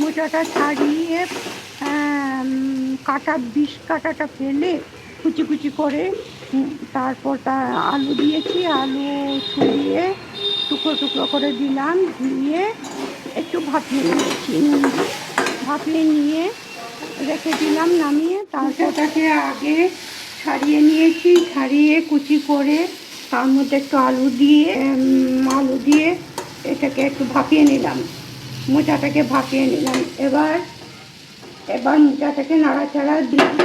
মোচাটা ছাড়িয়ে কাটা বিষ কাটাটা ফেলে কুচি কুচি করে তারপর আলু দিয়েছি, আলু ছুলিয়ে টুকরো টুকরো করে দিলাম, দিয়ে একটু ভাপিয়ে নিয়েছি, ভাপিয়ে নিয়ে রেখে দিলাম নামিয়ে। তারপরটাকে আগে ছাড়িয়ে নিয়েছি, ছাড়িয়ে কুচি করে তার মধ্যে একটু আলু দিয়ে এটাকে একটু ভাপিয়ে নিলাম, মোচাটাকে ভাপিয়ে নিলাম। এবার মোচাটাকে নাড়াচাড়া দিলাম,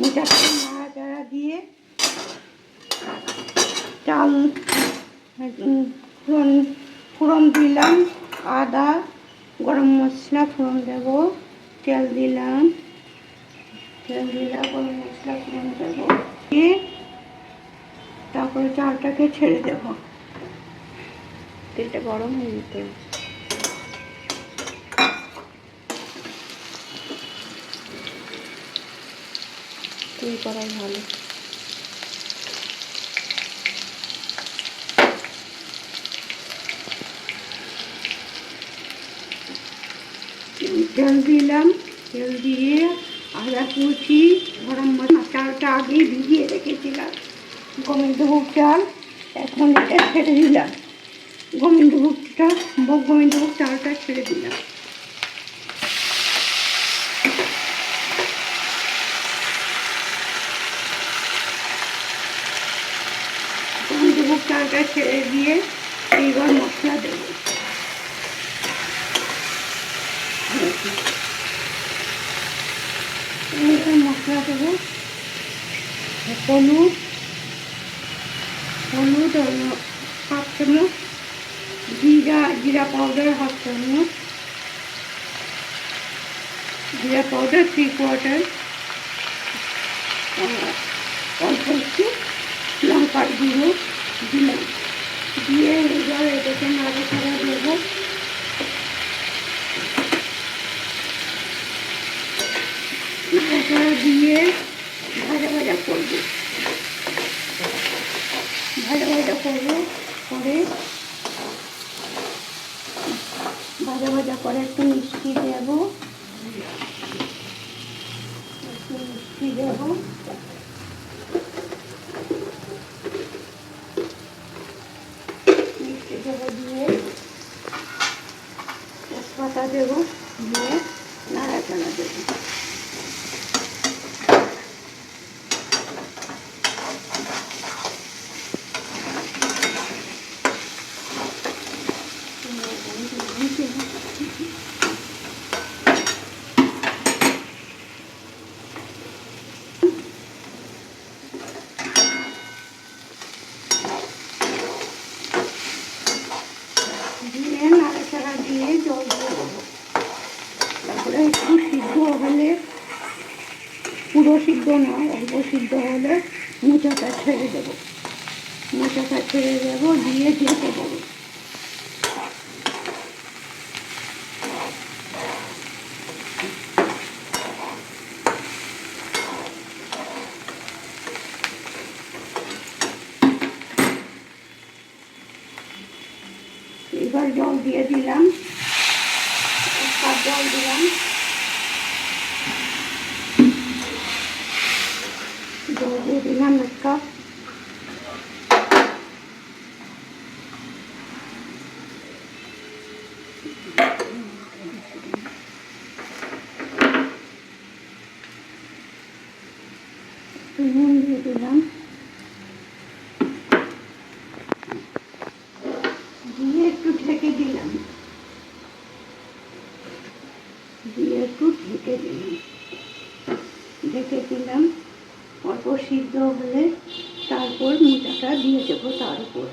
মোচাটাকে নাড়াচাড়া দিয়ে চাল ফোড়ন দিলাম, আদা গরম মশলা ফোড়ন দেব, তেল দিলাম, গরম মশলা ফোড়ন দেব, দিয়ে তারপরে চালটাকে ছেড়ে দেব। তেলটা গরম হয়ে যেতে তেল করাই ভালো। তেল দিলাম, তেল দিয়ে আদা কুচি, গরম মশলা, চালটা আগে ভিজিয়ে রেখেছিলাম গোবিন্দভোগ চাল, এখন এটা ছেড়ে দিলাম, গোবিন্দভোগ চালটা ছেড়ে দিলাম। গোবিন্দভোগ চালটা ছেড়ে দিয়ে এইবার মশলা দেবো, মশলা দেবো, হলুদ হাফ চামচ, জিরা পাউডার হাফ চামচ, জিরা পাউডার 3/4, অল্প একটু লঙ্কার গুঁড়ো দিলাম, দিয়ে এবার এটাকে নাড়াচাড়া দেবো। নাড়াচাড়া দিয়ে ভাজা ভাজা করবো, করে ভাজা করে একটু মিষ্টি দেবো, মিষ্টি দেবো, দিয়ে তেজপাতা দেবো, দিয়ে নাড়াচাড়া দেবো। দিয়ে নাড়াচাড়া দিয়ে জল দিয়ে দেবো, তারপরে একটু সিদ্ধ হলে, পুরো সিদ্ধ না অল্প সিদ্ধ হলে মোচাটা ছেড়ে দেবো, দিয়ে ঢেকে দেবো। এবার জল দিয়ে দিলাম, এক কাপ জল দিলাম, এক কাপ, নুন দিয়ে দিলাম, দিয়ে একটু ঢেকে দিলাম, অল্প সিদ্ধ হলে তারপর মোচাটা দিয়ে দেবো তার উপর।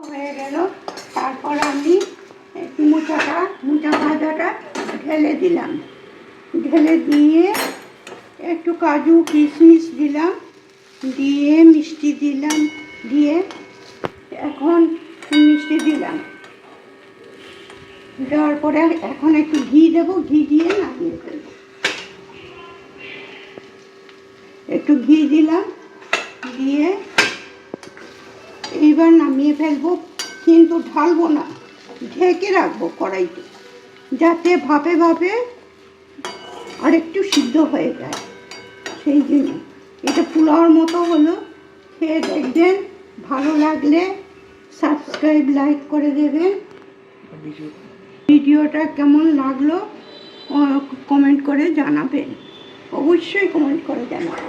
হয়ে গেল, তারপর আমি মোচা ভাজাটা ঢেলে দিলাম, ঢেলে দিয়ে একটু কাজু কিশমিশ দিলাম, দিয়ে মিষ্টি দিলাম, দিয়ে এখন মিষ্টি দিলাম, দেওয়ার পরে এখন একটু ঘি দেবো, ঘি দিয়ে নামিয়ে ফেলবো। একটু ঘি দিলাম, দিয়ে এইবার নামিয়ে ফেলবো, কিন্তু ঢালবো না, ঢেকে রাখবো কড়াইতে, যাতে ভাপে ভাপে আর একটু সিদ্ধ হয়ে যায়। সেই জন্য এটা পোলাওর মতো হলো, খেয়ে দেখবেন, ভালো লাগলে সাবস্ক্রাইব লাইক করে দেবেন। ভিডিওটা কেমন লাগলো কমেন্ট করে জানাবেন, অবশ্যই কমেন্ট করে জানাবেন।